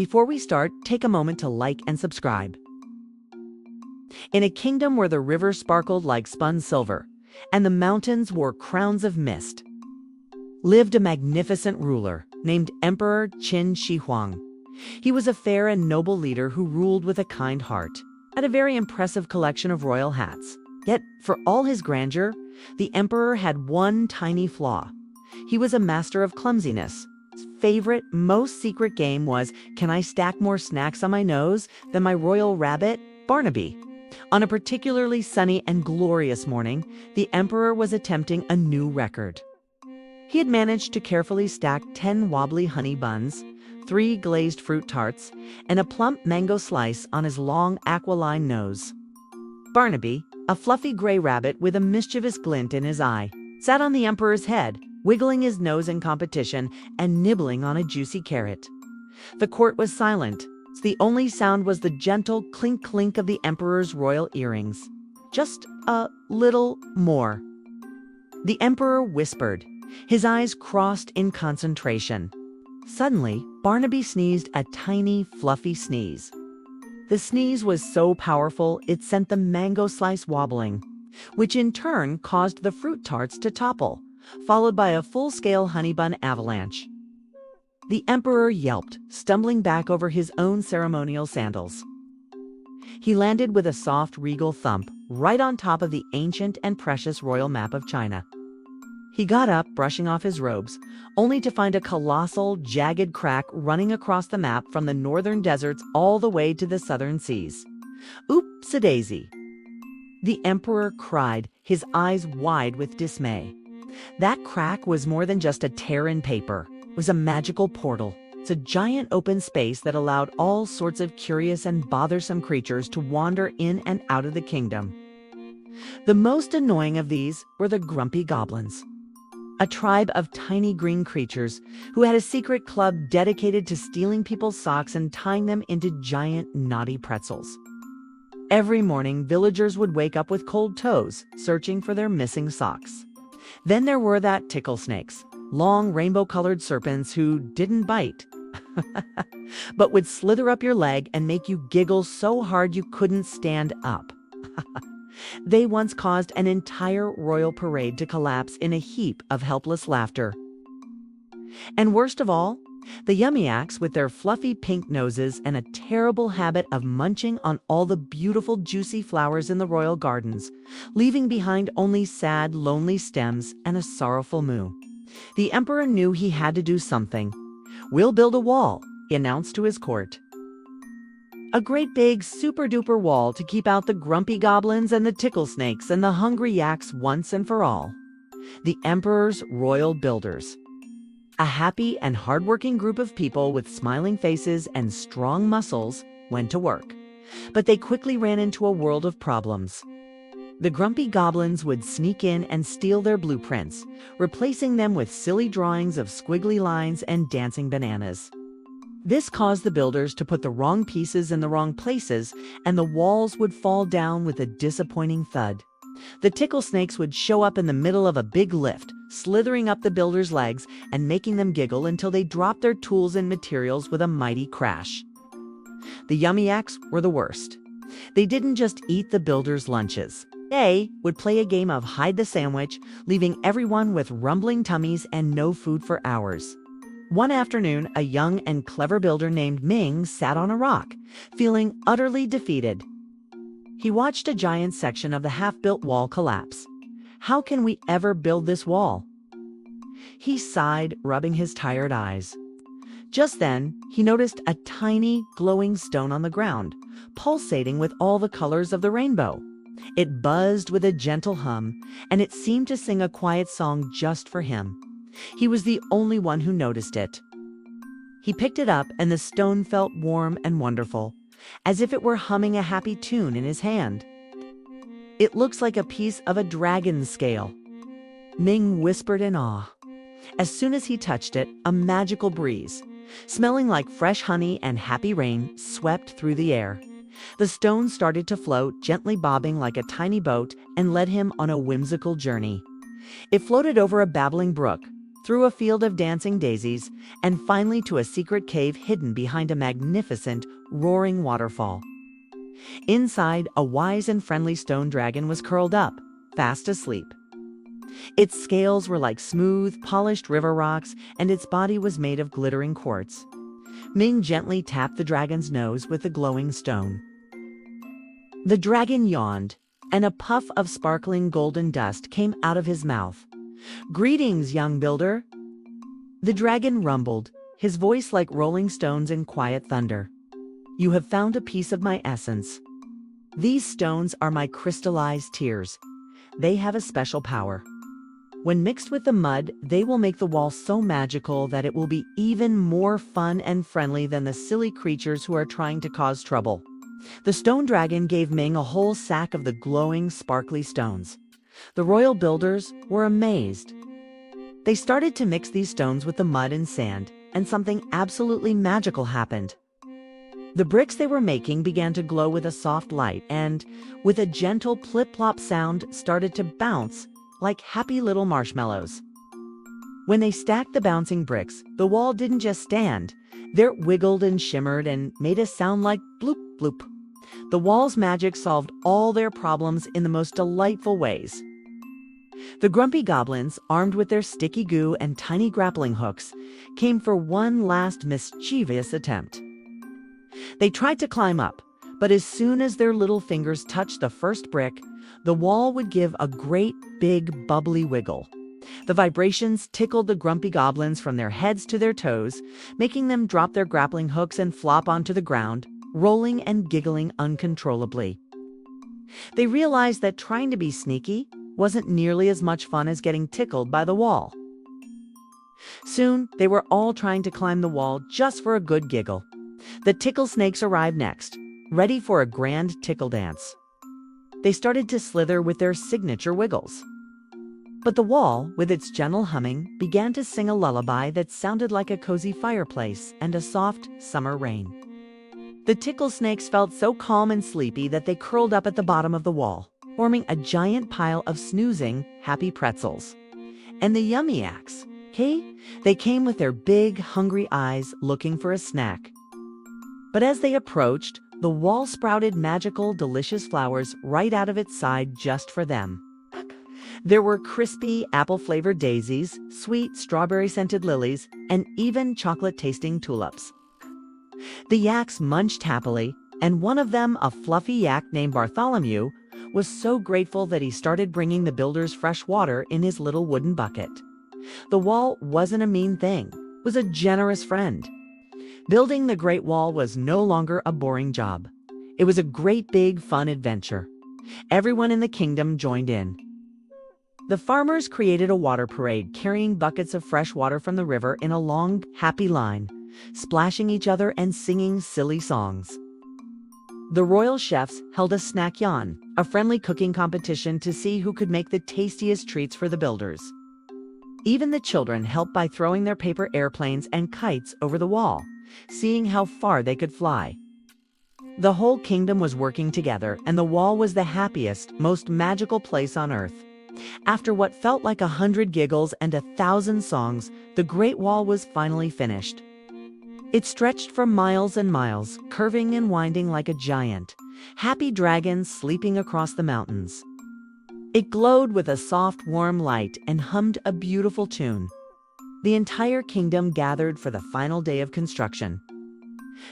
Before we start, take a moment to like and subscribe. In a kingdom where the river sparkled like spun silver, and the mountains wore crowns of mist, lived a magnificent ruler named Emperor Qin Shi Huang. He was a fair and noble leader who ruled with a kind heart, had a very impressive collection of royal hats. Yet, for all his grandeur, the emperor had one tiny flaw. He was a master of clumsiness. His favorite, most secret game was, can I stack more snacks on my nose than my royal rabbit, Barnaby? On a particularly sunny and glorious morning, the emperor was attempting a new record. He had managed to carefully stack 10 wobbly honey buns, 3 glazed fruit tarts, and a plump mango slice on his long aquiline nose. Barnaby, a fluffy gray rabbit with a mischievous glint in his eye, sat on the emperor's head, wiggling his nose in competition and nibbling on a juicy carrot. The court was silent, so the only sound was the gentle clink-clink of the emperor's royal earrings. Just a little more. The emperor whispered, his eyes crossed in concentration. Suddenly, Barnaby sneezed a tiny, fluffy sneeze. The sneeze was so powerful it sent the mango slice wobbling, which in turn caused the fruit tarts to topple, followed by a full-scale honey bun avalanche. The emperor yelped, stumbling back over his own ceremonial sandals. He landed with a soft, regal thump right on top of the ancient and precious royal map of China. He got up, brushing off his robes, only to find a colossal, jagged crack running across the map from the northern deserts all the way to the southern seas. Oops-a-daisy! The emperor cried, his eyes wide with dismay. That crack was more than just a tear in paper. It was a magical portal. It's a giant open space that allowed all sorts of curious and bothersome creatures to wander in and out of the kingdom. The most annoying of these were the grumpy goblins, a tribe of tiny green creatures who had a secret club dedicated to stealing people's socks and tying them into giant, naughty pretzels. Every morning, villagers would wake up with cold toes, searching for their missing socks. Then there were that tickle snakes, long rainbow-colored serpents who didn't bite, but would slither up your leg and make you giggle so hard you couldn't stand up. They once caused an entire royal parade to collapse in a heap of helpless laughter. And worst of all, the Yumiaks with their fluffy pink noses and a terrible habit of munching on all the beautiful juicy flowers in the royal gardens, leaving behind only sad, lonely stems and a sorrowful moo. The emperor knew he had to do something. "We'll build a wall," he announced to his court. A great big super-duper wall to keep out the grumpy goblins and the tickle snakes and the hungry yaks once and for all. The emperor's royal builders. A happy and hardworking group of people with smiling faces and strong muscles went to work. But they quickly ran into a world of problems. The grumpy goblins would sneak in and steal their blueprints, replacing them with silly drawings of squiggly lines and dancing bananas. This caused the builders to put the wrong pieces in the wrong places, and the walls would fall down with a disappointing thud. The tickle snakes would show up in the middle of a big lift, slithering up the builders' legs and making them giggle until they dropped their tools and materials with a mighty crash. The Yumiaks were the worst. They didn't just eat the builders' lunches. They would play a game of hide the sandwich, leaving everyone with rumbling tummies and no food for hours. One afternoon, a young and clever builder named Ming sat on a rock, feeling utterly defeated. He watched a giant section of the half-built wall collapse. How can we ever build this wall? He sighed, rubbing his tired eyes. Just then, he noticed a tiny, glowing stone on the ground, pulsating with all the colors of the rainbow. It buzzed with a gentle hum, and it seemed to sing a quiet song just for him. He was the only one who noticed it. He picked it up, and the stone felt warm and wonderful, as if it were humming a happy tune in his hand. "It looks like a piece of a dragon's scale," Ming whispered in awe. As soon as he touched it, a magical breeze, smelling like fresh honey and happy rain, swept through the air. The stone started to float, gently bobbing like a tiny boat, and led him on a whimsical journey. It floated over a babbling brook, through a field of dancing daisies, and finally to a secret cave hidden behind a magnificent, roaring waterfall. Inside, a wise and friendly stone dragon was curled up, fast asleep. Its scales were like smooth, polished river rocks, and its body was made of glittering quartz. Ming gently tapped the dragon's nose with the glowing stone. The dragon yawned, and a puff of sparkling golden dust came out of his mouth. "Greetings, young builder." The dragon rumbled, his voice like rolling stones in quiet thunder. "You have found a piece of my essence. These stones are my crystallized tears. They have a special power. When mixed with the mud, they will make the wall so magical that it will be even more fun and friendly than the silly creatures who are trying to cause trouble." The stone dragon gave Ming a whole sack of the glowing, sparkly stones. The royal builders were amazed. They started to mix these stones with the mud and sand, and something absolutely magical happened. The bricks they were making began to glow with a soft light and, with a gentle plip-plop sound, started to bounce like happy little marshmallows. When they stacked the bouncing bricks, the wall didn't just stand. There it wiggled and shimmered and made a sound like bloop bloop. The wall's magic solved all their problems in the most delightful ways. The grumpy goblins, armed with their sticky goo and tiny grappling hooks, came for one last mischievous attempt. They tried to climb up, but as soon as their little fingers touched the first brick, the wall would give a great, big, bubbly wiggle. The vibrations tickled the grumpy goblins from their heads to their toes, making them drop their grappling hooks and flop onto the ground, rolling and giggling uncontrollably. They realized that trying to be sneaky wasn't nearly as much fun as getting tickled by the wall. Soon, they were all trying to climb the wall just for a good giggle. The tickle snakes arrived next, ready for a grand tickle dance. They started to slither with their signature wiggles. But the wall, with its gentle humming, began to sing a lullaby that sounded like a cozy fireplace and a soft summer rain. The tickle snakes felt so calm and sleepy that they curled up at the bottom of the wall, forming a giant pile of snoozing, happy pretzels. And the Yummiacs, they came with their big, hungry eyes looking for a snack. But as they approached, the wall sprouted magical, delicious flowers right out of its side just for them. There were crispy, apple-flavored daisies, sweet, strawberry-scented lilies, and even chocolate-tasting tulips. The yaks munched happily, and one of them, a fluffy yak named Bartholomew, was so grateful that he started bringing the builders fresh water in his little wooden bucket. The wall wasn't a mean thing, it was a generous friend. Building the Great Wall was no longer a boring job. It was a great big fun adventure. Everyone in the kingdom joined in. The farmers created a water parade, carrying buckets of fresh water from the river in a long, happy line, splashing each other and singing silly songs. The royal chefs held a snack-yan, a friendly cooking competition to see who could make the tastiest treats for the builders. Even the children helped by throwing their paper airplanes and kites over the wall, seeing how far they could fly. The whole kingdom was working together, and the wall was the happiest, most magical place on earth. After what felt like 100 giggles and 1,000 songs, the Great Wall was finally finished. It stretched for miles and miles, curving and winding like a giant, happy dragon sleeping across the mountains. It glowed with a soft, warm light and hummed a beautiful tune. The entire kingdom gathered for the final day of construction.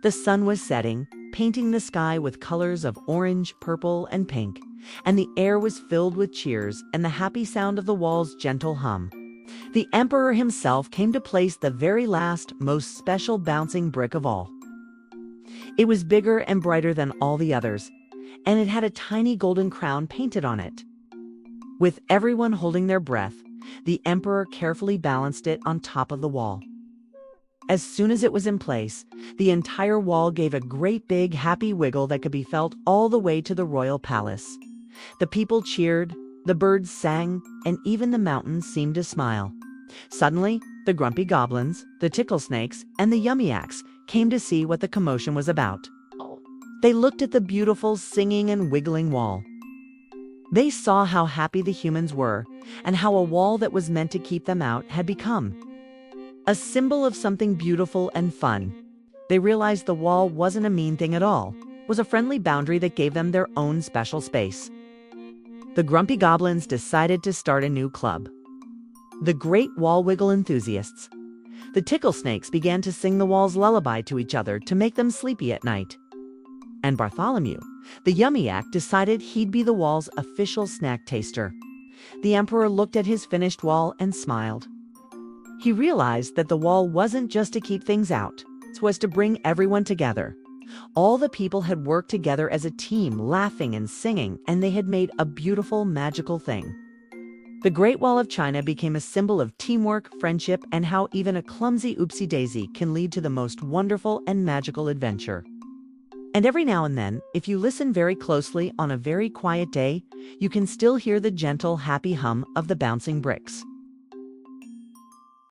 The sun was setting, painting the sky with colors of orange, purple, and pink, and the air was filled with cheers and the happy sound of the wall's gentle hum. The emperor himself came to place the very last, most special bouncing brick of all. It was bigger and brighter than all the others, and it had a tiny golden crown painted on it. With everyone holding their breath, the emperor carefully balanced it on top of the wall. As soon as it was in place, the entire wall gave a great big happy wiggle that could be felt all the way to the royal palace. The people cheered, the birds sang, and even the mountains seemed to smile. Suddenly, the grumpy goblins, the tickle snakes, and the Yummiacs came to see what the commotion was about. They looked at the beautiful singing and wiggling wall. They saw how happy the humans were and how a wall that was meant to keep them out had become a symbol of something beautiful and fun. They realized the wall wasn't a mean thing at all, was a friendly boundary that gave them their own special space. The Grumpy Goblins decided to start a new club, the Great Wall Wiggle Enthusiasts. The Tickle Snakes began to sing the wall's lullaby to each other to make them sleepy at night. And Bartholomew, the Yummy Yak, decided he'd be the wall's official snack taster. The Emperor looked at his finished wall and smiled. He realized that the wall wasn't just to keep things out, it was to bring everyone together. All the people had worked together as a team, laughing and singing, and they had made a beautiful, magical thing. The Great Wall of China became a symbol of teamwork, friendship, and how even a clumsy oopsie-daisy can lead to the most wonderful and magical adventure. And every now and then, if you listen very closely on a very quiet day, you can still hear the gentle, happy hum of the bouncing bricks.